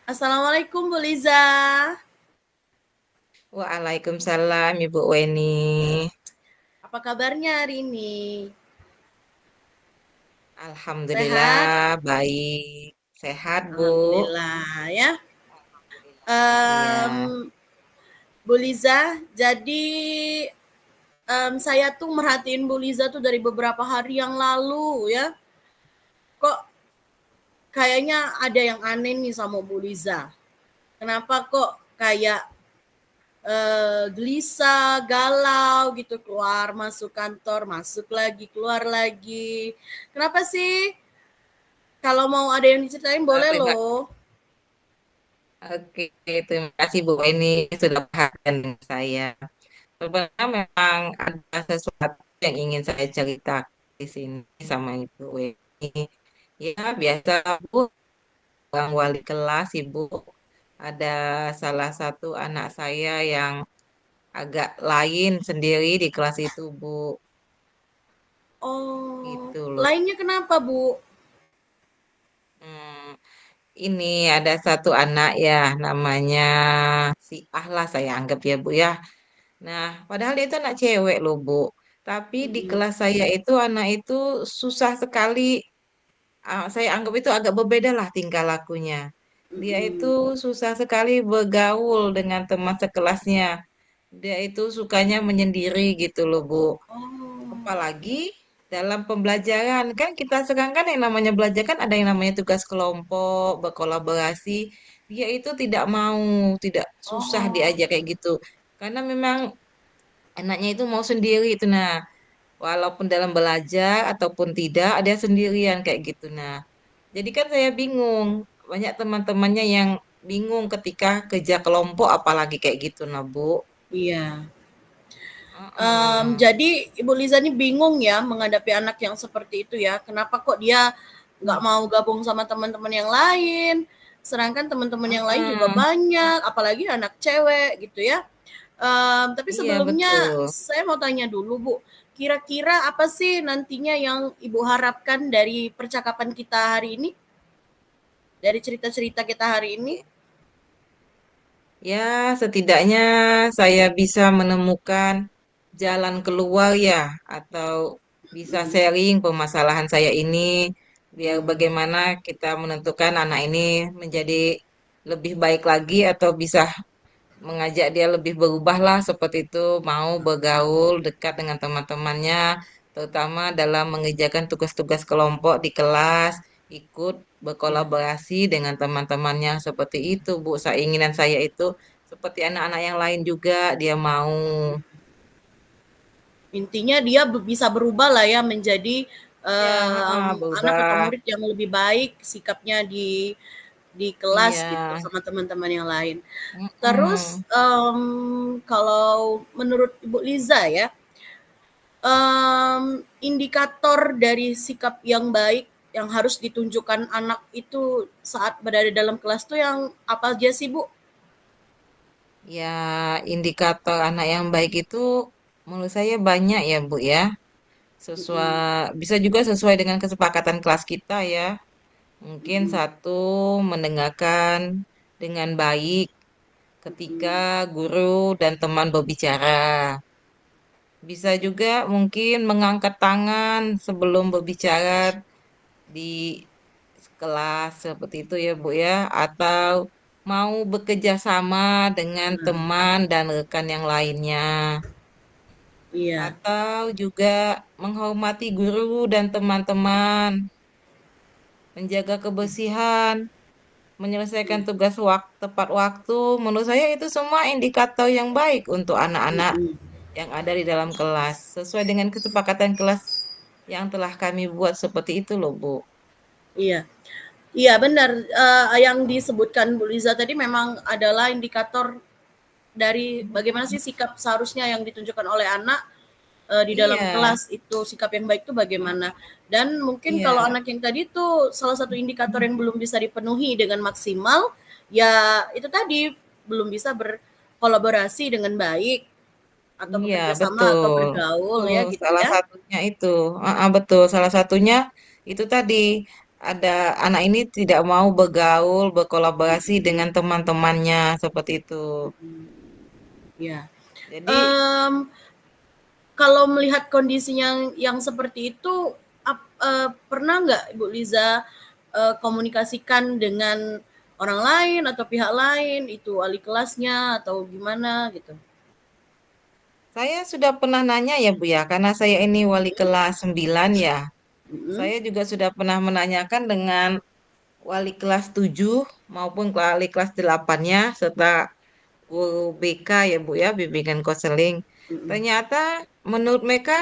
Assalamualaikum Bu Liza. Waalaikumsalam Ibu Weni. Apa kabarnya hari ini? Sehat? Alhamdulillah baik. Sehat Bu. Alhamdulillah ya. Alhamdulillah. Iya. Bu Liza, jadi saya tuh merhatiin Bu Liza tuh dari beberapa hari yang lalu ya. Kok kayaknya ada yang aneh nih sama Bu Liza. Kenapa kok kayak gelisah, galau gitu, keluar masuk kantor, masuk lagi, keluar lagi. Kenapa sih? Kalau mau ada yang diceritain boleh Terima loh. Oke, terima kasih Bu Weni sudah perhatian dengan saya. Sebenarnya memang ada sesuatu yang ingin saya cerita di sini sama Ibu Weni. Ya, biasa Bu, Bang Wali kelas Ibu. Ada salah satu anak saya yang agak lain sendiri di kelas itu, Bu. Oh, Gitu loh. lainnya kenapa, Bu? Hmm, ini ada satu anak ya, namanya si Ahlah saya anggap ya, Bu ya. Nah, padahal dia itu anak cewek loh, Bu. Tapi di Mhm, kelas saya itu anak itu susah sekali. Saya anggap itu agak berbeda lah tingkah lakunya. Dia itu mhm. susah sekali bergaul dengan teman sekelasnya. Dia itu sukanya menyendiri gitu loh, Bu. Oh, Apalagi dalam pembelajaran kan kita sekarang kan yang namanya belajar kan ada yang namanya tugas kelompok, berkolaborasi. Dia itu tidak mau, tidak susah oh, diajak kayak gitu. Karena memang anaknya itu mau sendiri itu. Nah, walaupun dalam belajar ataupun tidak, ada sendirian kayak gitu. Nah, jadi kan saya bingung. Banyak teman-temannya yang bingung ketika kerja kelompok apalagi kayak gitu, nah, Bu. iya. Heeh. Jadi Ibu Liza ini bingung ya menghadapi anak yang seperti itu ya. Kenapa kok dia nggak Iya. mau gabung sama teman-teman yang lain, sedangkan teman-teman yang lain juga Heeh. banyak, apalagi anak cewek gitu ya. Tapi Iya, sebelumnya betul. saya mau tanya dulu Bu, kira-kira apa sih nantinya yang Ibu harapkan dari percakapan kita hari ini? Dari cerita-cerita kita hari ini? Ya, setidaknya saya bisa menemukan jalan keluar ya, atau bisa Mhm, sharing permasalahan saya ini, biar mhm, bagaimana kita menentukan anak ini menjadi lebih baik lagi atau bisa mengajak dia lebih berubah lah seperti itu, mau bergaul dekat dengan teman-temannya, terutama dalam mengerjakan tugas-tugas kelompok di kelas, ikut iya. berkolaborasi dengan teman-temannya seperti itu, Bu. Keinginan saya itu seperti anak-anak yang lain juga, dia mau. Intinya dia bisa berubah lah ya menjadi Ya, anak atau berubah. murid yang lebih baik sikapnya di kelas Iya. gitu sama teman-teman yang lain. Terus Mm-mm. kalau menurut Ibu Liza ya, indikator dari sikap yang baik yang harus ditunjukkan anak itu saat berada dalam kelas tuh yang apa aja sih Bu? Ya, indikator anak yang baik itu menurut saya banyak ya, Bu ya. Mm-mm, Bisa juga sesuai dengan kesepakatan kelas kita ya. Mungkin mm-mm, satu, mendengarkan dengan baik ketika mm-mm, guru dan teman berbicara. Bisa juga mungkin mengangkat tangan sebelum berbicara di kelas seperti itu ya Bu ya. Atau mau bekerja sama dengan nah, teman dan rekan yang lainnya. iya, Atau juga menghormati guru dan teman-teman, menjaga kebersihan, menyelesaikan tugas tepat waktu. Menurut saya itu semua indikator yang baik untuk anak-anak mm-mm, yang ada di dalam kelas, sesuai dengan kesepakatan kelas yang telah kami buat seperti itu loh, Bu. iya. Iya benar, yang disebutkan Bu Liza tadi memang adalah indikator dari bagaimana sih sikap seharusnya yang ditunjukkan oleh anak, di dalam Iya, kelas itu, sikap yang baik itu bagaimana. Dan mungkin kalau iya, anak yang tadi itu salah satu indikator yang belum bisa dipenuhi dengan maksimal, ya itu tadi, belum bisa berkolaborasi dengan baik, atau iya, bekerja sama atau betul. bergaul Betul, ya gitu salah ya. satunya itu. Betul, salah satunya itu tadi. ada anak ini tidak mau bergaul, berkolaborasi Mhm, dengan teman-temannya seperti itu. mhm, ya. Jadi Mmm, Kalau melihat kondisi yang seperti itu, pernah nggak Ibu Liza, komunikasikan dengan orang lain atau pihak lain, itu wali kelasnya atau gimana gitu? saya sudah pernah nanya ya Bu ya, karena saya ini wali kelas 9 ya. Mhm, Saya juga sudah pernah menanyakan dengan wali kelas 7 maupun wali kelas 8-nya serta guru BK ya Bu ya, bimbingan konseling. mhm, Ternyata menurut mereka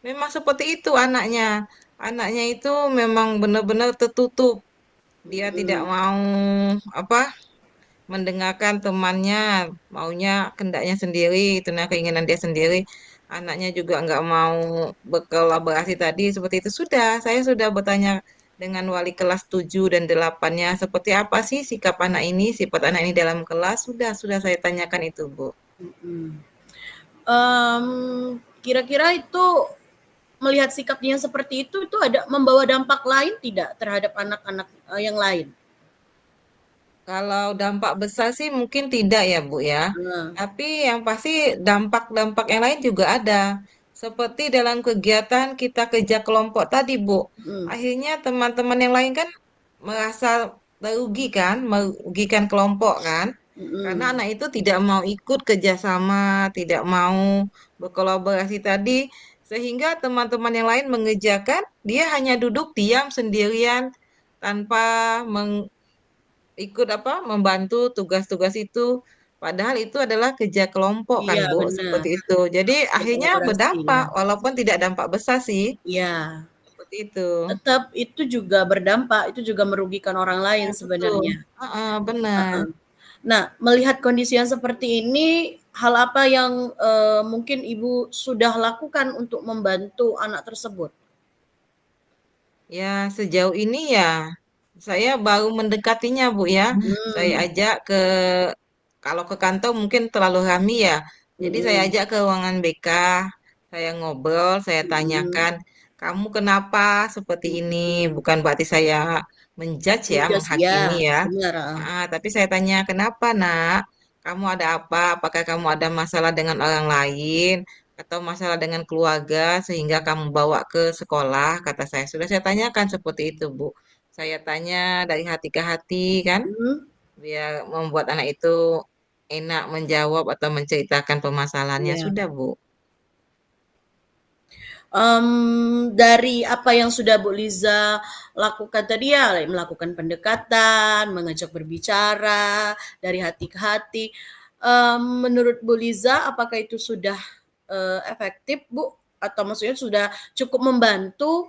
memang seperti itu anaknya. Anaknya itu memang benar-benar tertutup. Dia tidak mhm, mau apa mendengarkan temannya, maunya kendaknya sendiri, itu nah keinginan dia sendiri. Anaknya juga nggak mau berkolaborasi tadi seperti itu. Saya sudah bertanya dengan wali kelas 7 dan 8-nya, seperti apa sih sikap anak ini, sifat anak ini dalam kelas, sudah saya tanyakan itu, Bu. mhm. Kira-kira itu melihat sikapnya seperti itu ada membawa dampak lain tidak terhadap anak-anak, yang lain? Kalau dampak besar sih mungkin tidak ya, Bu ya. Heeh, Tapi yang pasti dampak-dampak yang lain juga ada. Seperti dalam kegiatan kita kerja kelompok tadi, Bu. mhm, Akhirnya teman-teman yang lain kan merasa merugi kan, merugikan kelompok kan. Karena mhm. anak itu tidak mau ikut kerjasama, tidak mau berkolaborasi tadi. Sehingga teman-teman yang lain mengerjakan, dia hanya duduk diam sendirian tanpa ikut apa, membantu tugas-tugas itu. Padahal itu adalah kerja kelompok kan, Iya Bu, benar, seperti itu. Jadi harus akhirnya berkolaborasi berdampak, ya. walaupun tidak dampak besar sih, Iya, seperti itu. tetap itu juga berdampak, itu juga merugikan orang lain Ya, betul. sebenarnya. Heeh, benar. Heeh. Nah, melihat kondisi yang seperti ini, hal apa yang, mungkin Ibu sudah lakukan untuk membantu anak tersebut? Ya, sejauh ini ya, saya baru mendekatinya, Bu ya. Saya Mmm, ajak kalau ke kantor mungkin terlalu ramai ya. Jadi saya mhm, ajak ke ruangan BK, saya ngobrol, saya mhm, tanyakan, kamu kenapa seperti ini? mhm. Bukan berarti saya menjudge ya, Menjas ya, menghakimi ya. benar, heeh. Tapi saya tanya, kenapa nak? Kamu ada apa? Apakah kamu ada masalah dengan orang lain? Atau masalah dengan keluarga sehingga kamu bawa ke sekolah? Kata saya, sudah saya tanyakan seperti itu, Bu. Saya tanya dari hati ke hati kan, Mhm, biar membuat anak itu enak menjawab atau menceritakan permasalahannya. iya. Sudah, Bu. Dari apa yang sudah Bu Liza lakukan tadi ya, melakukan pendekatan, mengajak berbicara dari hati ke hati. Menurut Bu Liza, apakah itu sudah efektif, Bu? Atau maksudnya sudah cukup membantu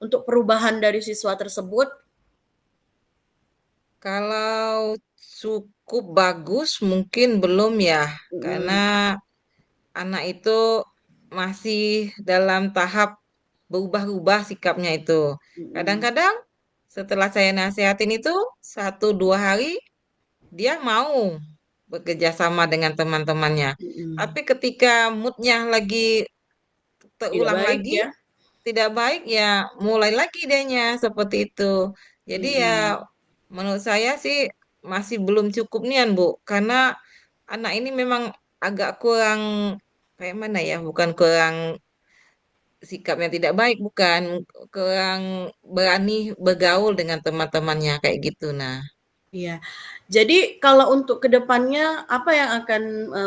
untuk perubahan dari siswa tersebut? Kalau cukup bagus mungkin belum ya, karena Mhm, anak itu masih dalam tahap berubah-ubah sikapnya itu. mhm, Kadang-kadang setelah saya nasihatin itu 1 2 hari dia mau bekerja sama dengan teman-temannya. mhm. Tapi ketika moodnya lagi Tidak terulang baik lagi, ya? tidak baik ya mulai lagi dianya seperti itu. Jadi Mhm, ya menurut saya sih masih belum cukup nian Bu, karena anak ini memang agak kurang kayak mana ya, bukan kurang sikapnya tidak baik, bukan kurang berani bergaul dengan teman-temannya kayak gitu. Nah, iya. Jadi kalau untuk kedepannya apa yang akan,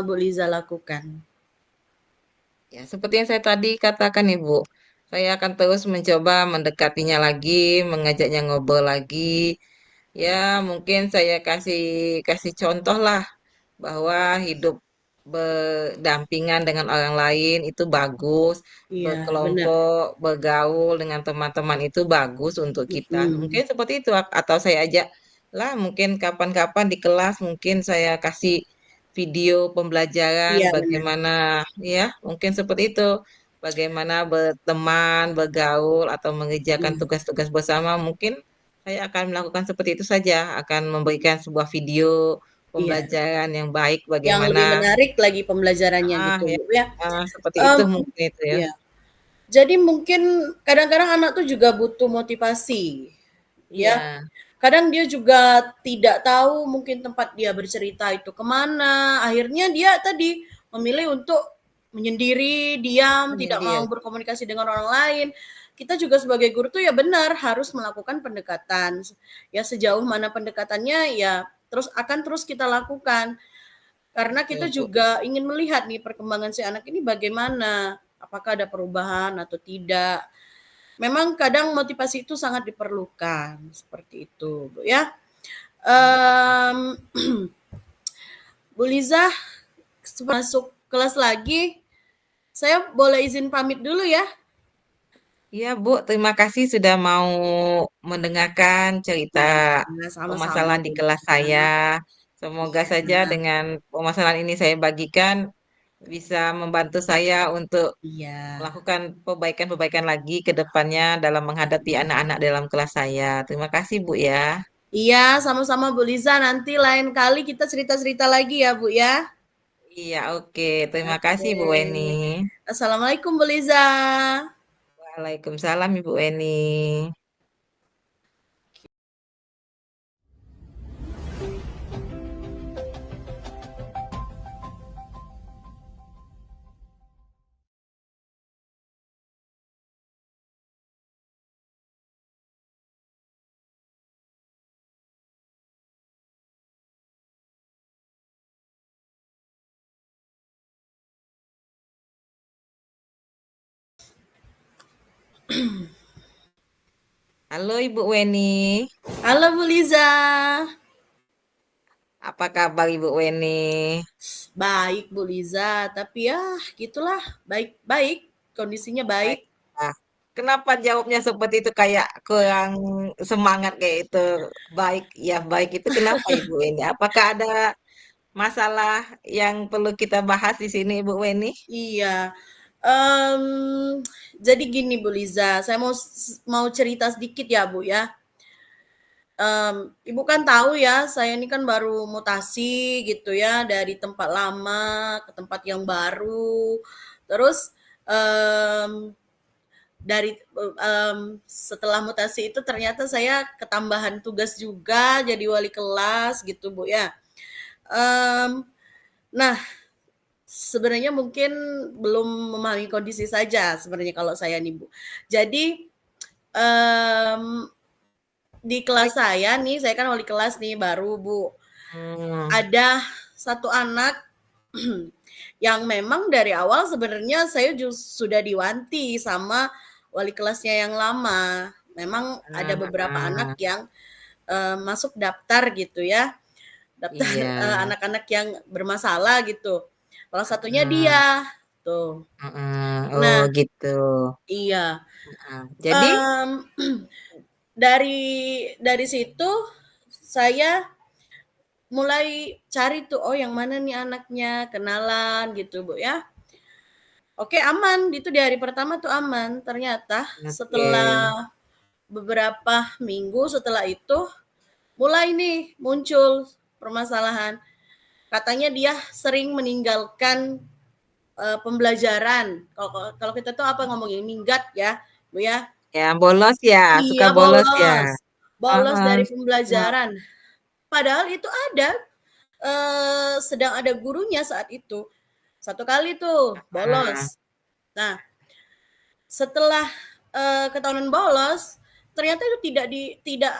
Bu Liza lakukan? ya seperti yang saya tadi katakan Ibu, saya akan terus mencoba mendekatinya lagi, mengajaknya ngobrol lagi. Ya, mungkin saya kasih kasih contoh lah bahwa hidup berdampingan dengan orang lain itu bagus, Iya, benar. berkelompok, bergaul dengan teman-teman itu bagus untuk kita. Mhm. Mungkin seperti itu, atau saya ajak lah mungkin kapan-kapan di kelas mungkin saya kasih video pembelajaran Iya, benar. bagaimana ya, mungkin seperti itu. Bagaimana berteman, bergaul atau mengerjakan Mhm. tugas-tugas bersama, mungkin saya akan melakukan seperti itu saja, akan memberikan sebuah video Iya, pembelajaran yang baik yang lebih bagaimana menarik lagi pembelajarannya gitu, ya, Bu, ya. seperti itu Mmm, mungkin itu ya. iya. Jadi mungkin kadang-kadang anak tuh juga butuh motivasi. ya. Iya, Kadang dia juga tidak tahu mungkin tempat dia bercerita itu kemana. Akhirnya dia tadi memilih untuk menyendiri, diam, tidak mau menyindir. berkomunikasi dengan orang lain. Kita juga sebagai guru tuh ya benar harus melakukan pendekatan. Ya sejauh mana pendekatannya ya terus kita lakukan. Karena kita Betul, Bu. juga ingin melihat nih perkembangan si anak ini bagaimana. Apakah ada perubahan atau tidak. Memang kadang motivasi itu sangat diperlukan, seperti itu, Bu, ya. Um, Bu Liza masuk kelas lagi. Saya boleh izin pamit dulu ya. Iya, Bu. Terima kasih sudah mau mendengarkan cerita Iya, sama-sama permasalahan di Bu kelas Liza. saya. Semoga Iya, saja dengan permasalahan ini saya bagikan bisa membantu saya untuk iya, melakukan perbaikan-perbaikan lagi ke depannya dalam menghadapi iya. anak-anak dalam kelas saya. Terima kasih, Bu ya. Iya, sama-sama Bu Liza. Nanti lain kali kita cerita-cerita lagi ya, Bu ya. Iya, oke. Terima kasih, Bu Weni. Oke. Assalamualaikum Bu Liza. Waalaikumsalam, Ibu Weni. Halo, Ibu Weni. Halo Bu Liza. Apa kabar, Ibu Weni? Baik Bu Liza, tapi ya gitulah, baik-baik, kondisinya Baik. baik. Nah, kenapa jawabnya seperti itu kayak kurang semangat kayak itu? Baik, ya baik itu kenapa, Ibu Weni? Apakah ada masalah yang perlu kita bahas di sini, Ibu Weni? Iya, mmm, jadi gini Bu Liza, saya mau cerita sedikit ya Bu ya. Ibu kan tahu ya, saya ini kan baru mutasi gitu ya, dari tempat lama ke tempat yang baru. Terus, mmm, setelah mutasi itu ternyata saya ketambahan tugas juga jadi wali kelas gitu Bu ya. Mmm, nah sebenarnya mungkin belum memahami kondisi saja sebenarnya kalau saya nih Bu. Jadi, mmm, di Baik. kelas saya nih, saya kan wali kelas nih baru Bu, Hmm, ada satu anak yang memang dari awal sebenarnya saya sudah diwanti sama wali kelasnya yang lama. Memang ada ah, beberapa ah, anak yang, masuk daftar gitu ya, daftar, iya. anak-anak yang bermasalah gitu. Salah satunya Ah, dia, tuh. ah, oh Nah, gitu. iya, Ah, jadi, mmm, dari situ saya mulai cari tuh, oh yang mana nih anaknya, kenalan gitu Bu ya. Oke aman, itu di hari pertama tuh aman, ternyata oke. setelah beberapa minggu setelah itu, mulai nih muncul permasalahan. Katanya dia sering meninggalkan, pembelajaran. Kalau kalau kita tuh apa ngomongin minggat ya, Bu ya. Ya, bolos ya, suka Iya bolos ya. bolos, bolos Ah, dari ah, pembelajaran. Padahal itu ada, sedang ada gurunya saat itu. Satu kali tuh ah. bolos. Nah, setelah, ketahuan bolos, ternyata itu tidak,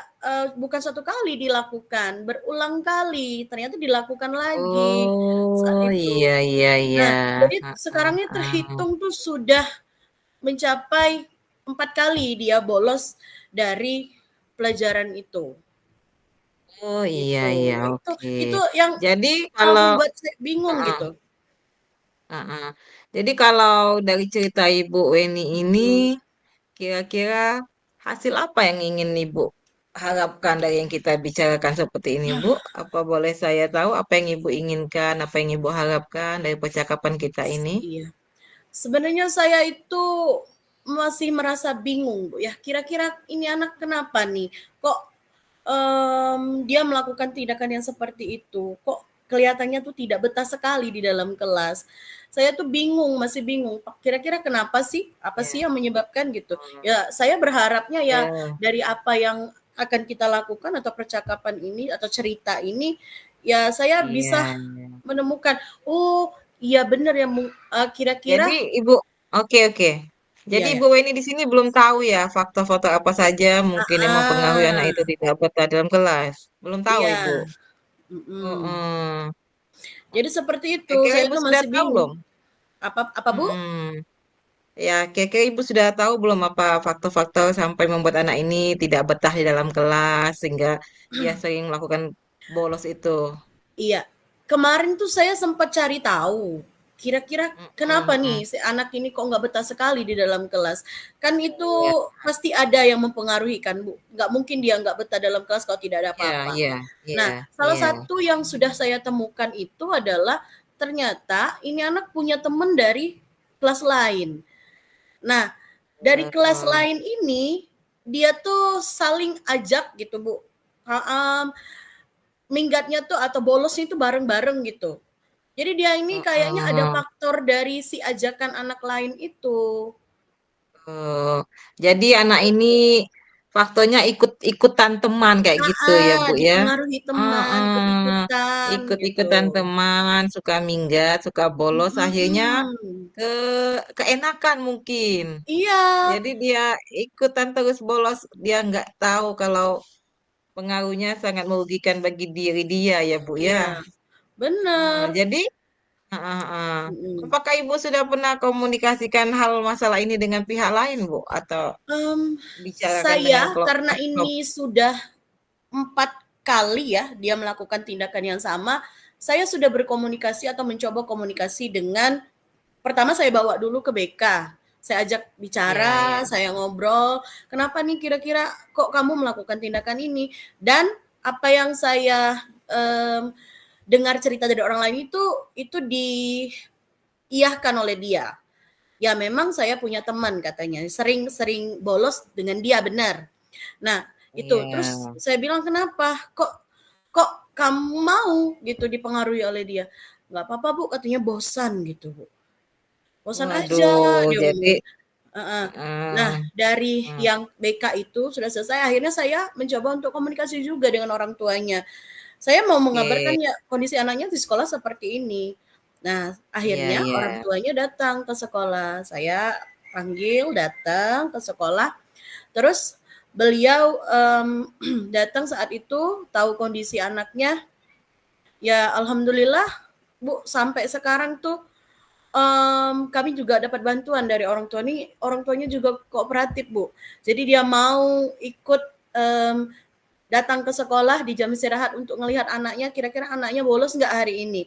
bukan satu kali dilakukan, berulang kali, ternyata dilakukan lagi saat Oh, iya, itu. iya, iya. Nah, jadi Ah, ah, sekarang ini ah. terhitung tuh sudah mencapai 4 kali dia bolos dari pelajaran itu, Oh, iya, gitu. iya, Itu oke. itu yang, Jadi kalau, membuat saya bingung ah, gitu. ah, ah. Jadi kalau dari cerita Ibu Weni ini, Mhm. kira-kira hasil apa yang ingin Ibu harapkan dari yang kita bicarakan seperti ini, Bu? Apa boleh saya tahu apa yang Ibu inginkan, apa yang Ibu harapkan dari percakapan kita ini? Iya. Sebenarnya saya itu masih merasa bingung, Bu, ya. Kira-kira ini anak kenapa nih? Kok, dia melakukan tindakan yang seperti itu? Kok kelihatannya tuh tidak betah sekali di dalam kelas. Saya tuh bingung, masih bingung, kira-kira kenapa sih? Apa Ya, sih yang menyebabkan gitu? oh, Ya, saya berharapnya ya ya, dari apa yang akan kita lakukan atau percakapan ini atau cerita ini, ya saya bisa Iya. menemukan, oh iya bener ya, kira-kira Jadi Ibu, oke oke. Jadi iya ya, Ibu Weni di sini belum tahu ya faktor-faktor apa saja mungkin yang mempengaruhi anak ah, itu tidak betah dalam kelas. Belum tahu iya, Ibu. mhm. Heeh. Jadi seperti itu, Kira-kira saya Ibu tuh sudah masih tahu bingung. belum? Apa Bu? Mm-mm. Ya, kira-kira Ibu sudah tahu belum apa faktor-faktor sampai membuat anak ini tidak betah di dalam kelas sehingga dia sering melakukan bolos itu. Iya, kemarin tuh saya sempat cari tahu, kira-kira kenapa Mm-mm. nih si anak ini kok nggak betah sekali di dalam kelas? Kan itu Iya, pasti ada yang mempengaruhi kan, Bu. Nggak mungkin dia nggak betah dalam kelas kalau tidak ada iya, apa-apa. iya, iya, Nah, salah iya. satu yang sudah saya temukan itu adalah ternyata ini anak punya teman dari kelas lain. Nah, dari kelas Oh, lain ini dia tuh saling ajak gitu, Bu. Minggatnya tuh atau bolosnya itu bareng-bareng gitu. Jadi dia ini kayaknya ada oh, faktor dari si ajakan anak lain itu. oh. Jadi anak ini faktornya ikut-ikutan teman kayak gitu ya, Bu ya. Dipengaruhi teman, Heeh. ikut-ikutan gitu. Ikut-ikutan teman, suka minggat, suka bolos, akhirnya Mhm. ke keenakan mungkin. Iya, Jadi dia ikutan terus bolos, dia nggak tahu kalau pengaruhnya sangat merugikan bagi diri dia ya, Bu ya. iya, bener. Jadi, heeh, heeh. Mhm. Apakah Ibu sudah pernah komunikasikan hal masalah ini dengan pihak lain, Bu? Atau bicarakan dengan Saya karena ini sudah 4 kali ya dia melakukan tindakan yang sama, saya sudah berkomunikasi atau mencoba komunikasi dengan. Pertama saya bawa dulu ke BK, saya ajak ya, bicara, ya, saya ngobrol, "Kenapa nih kira-kira kok kamu melakukan tindakan ini?" Dan apa yang saya, dengar cerita dari orang lain itu diiyahkan oleh dia. "Ya memang saya punya teman," katanya, "sering-sering bolos dengan dia," benar. Nah itu, terus ya. saya bilang, "Kenapa? Kok kok kamu mau gitu dipengaruhi oleh dia?" "Nggak apa-apa Bu," katanya, "bosan," gitu Bu. "Bosan aja," Waduh, dia jadi, ngomong. Heeh. Nah, eh, dari eh, yang BK itu sudah selesai, akhirnya saya mencoba untuk komunikasi juga dengan orang tuanya. Saya mau mengabarkan oke, ya kondisi anaknya di sekolah seperti ini. Nah, iya, akhirnya iya, orang tuanya datang ke sekolah. Saya panggil datang ke sekolah, terus beliau datang saat itu tahu kondisi anaknya. Ya alhamdulillah Bu, sampai sekarang tuh kami juga dapat bantuan dari orang tua nih, orang tuanya juga kooperatif, Bu. Jadi dia mau ikut, datang ke sekolah di jam istirahat untuk melihat anaknya, kira-kira anaknya bolos nggak hari ini.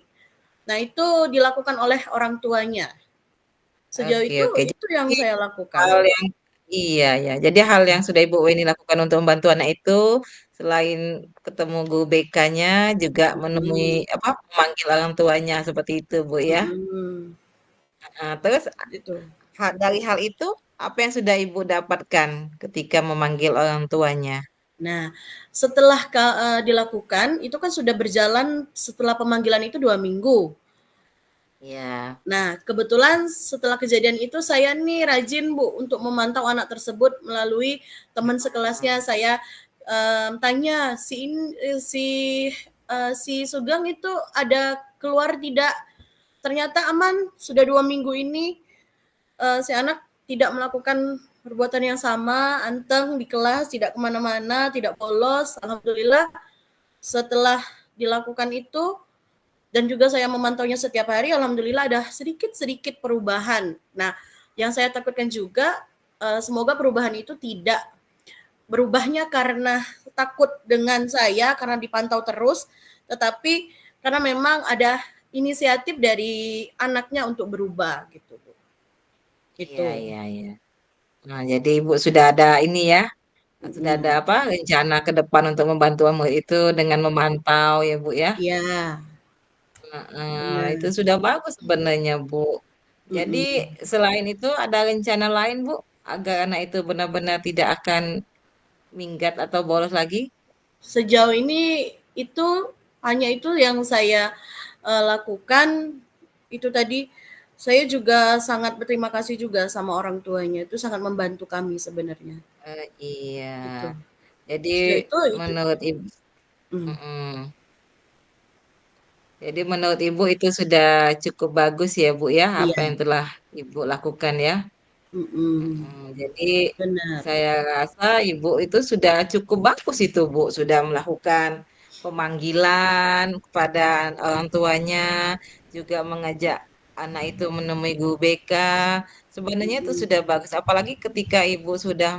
Nah, itu dilakukan oleh orang tuanya. Sejauh oke, oke. itu yang Jadi saya lakukan. hal yang iya ya. Jadi hal yang sudah Ibu Weni lakukan untuk membantu anak itu selain ketemu guru BK-nya juga menemui Mhm, apa memanggil orang tuanya seperti itu, Bu ya. mhm, Nah, terus gitu. dari hal itu apa yang sudah Ibu dapatkan ketika memanggil orang tuanya? Nah, setelah dilakukan, itu kan sudah berjalan setelah pemanggilan itu 2 minggu. Ya. Nah, kebetulan setelah kejadian itu saya nih rajin Bu untuk memantau anak tersebut melalui teman sekelasnya. Saya, tanya, si Sugeng itu ada keluar tidak? Ternyata aman, sudah 2 minggu ini, si anak tidak melakukan perbuatan yang sama, anteng di kelas, tidak kemana mana tidak bolos. Alhamdulillah setelah dilakukan itu dan juga saya memantaunya setiap hari, alhamdulillah ada sedikit-sedikit perubahan. Nah, yang saya takutkan juga, semoga perubahan itu tidak berubahnya karena takut dengan saya, karena dipantau terus, tetapi karena memang ada inisiatif dari anaknya untuk berubah gitu, Bu. Iya, Gitu. iya, iya. Nah, jadi Ibu sudah ada ini ya, sudah ada Mhm. apa rencana ke depan untuk membantu murid itu dengan memantau ya, Bu ya. Iya, Heeh, itu benar. sudah bagus sebenarnya, Bu. Jadi Mhm. selain itu ada rencana lain, Bu, agar anak itu benar-benar tidak akan minggat atau bolos lagi? Sejauh ini itu hanya itu yang saya lakukan. Itu tadi saya juga sangat berterima kasih juga sama orang tuanya. Itu sangat membantu kami sebenarnya. Iya. Itu. Jadi Sudah itu. menurut ibu, Hmm, mm-mm. Jadi menurut ibu itu sudah cukup bagus ya Bu ya, apa iya, yang telah ibu lakukan ya. mm-mm, Jadi benar. saya rasa ibu itu sudah cukup bagus itu Bu, sudah melakukan pemanggilan kepada orang tuanya, juga mengajak anak itu menemui guru BK. Sebenarnya itu Mm-mm, sudah bagus, apalagi ketika ibu sudah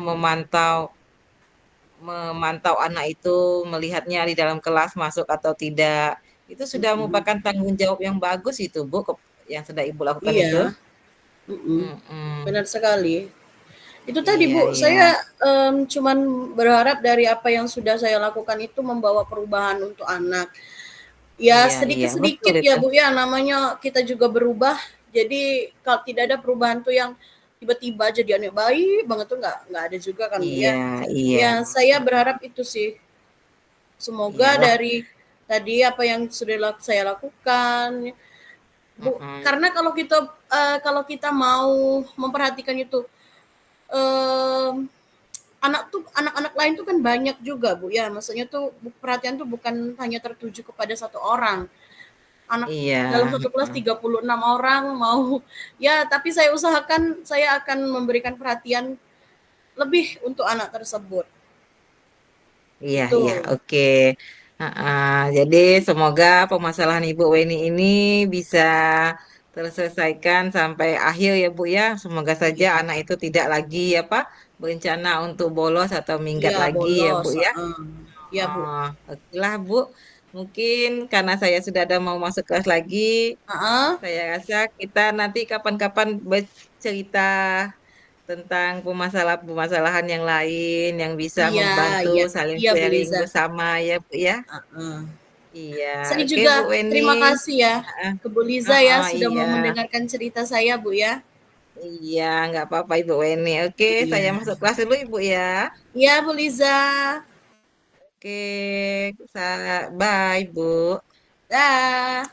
memantau anak itu, melihatnya di dalam kelas masuk atau tidak. Itu sudah mm-mm. merupakan tanggung jawab yang bagus itu Bu, yang sudah ibu lakukan itu. Iya, mm-mm, Mm-mm. benar sekali. Itu tadi Iya, Bu, iya. saya cuman berharap dari apa yang sudah saya lakukan itu membawa perubahan untuk anak. Ya Iya, iya, betul sedikit-sedikit itu. ya Bu ya, namanya kita juga berubah. Jadi kalau tidak ada perubahan tuh yang tiba-tiba jadi anak baik banget tuh nggak ada juga kan Bu Iya, ya. iya, Ya saya berharap itu sih. iya. Semoga Wah, dari tadi apa yang sudah saya lakukan Bu, mm-mm. karena kalau kita mau memperhatikan itu em, anak-anak lain tuh kan banyak juga Bu ya. Maksudnya tuh perhatian tuh bukan hanya tertuju kepada satu orang. Anak Iya, dalam satu kelas mm-mm. 36 orang mau ya, tapi saya usahakan saya akan memberikan perhatian lebih untuk anak tersebut. Iya, Itu. iya, oke. Jadi semoga permasalahan Ibu Weni ini bisa terselesaikan sampai akhir ya Bu ya. Semoga saja Iya. anak itu tidak lagi apa berencana untuk bolos atau minggat Iya, lagi ya Bu bolos, ya. heeh. Iya, Bu. Oh, oke lah Bu. Mungkin karena saya sudah ada mau masuk kelas lagi, Heeh. saya rasa kita nanti kapan-kapan bercerita tentang permasalahan-permasalahan yang lain yang bisa Iya, membantu iya. saling Iya, Bu sharing Liza. bersama ya Bu ya. Heeh. Iya, Saya oke Bu juga Weni. terima kasih ya Heeh, ke Bu Liza ya heeh, sudah iya, mau mendengarkan cerita saya, Bu ya. iya, nggak apa-apa Ibu Weni. Oke, saya Iya. masuk kelas dulu Ibu ya. Iya, Bu Liza. Oke, bye Bu. Dah.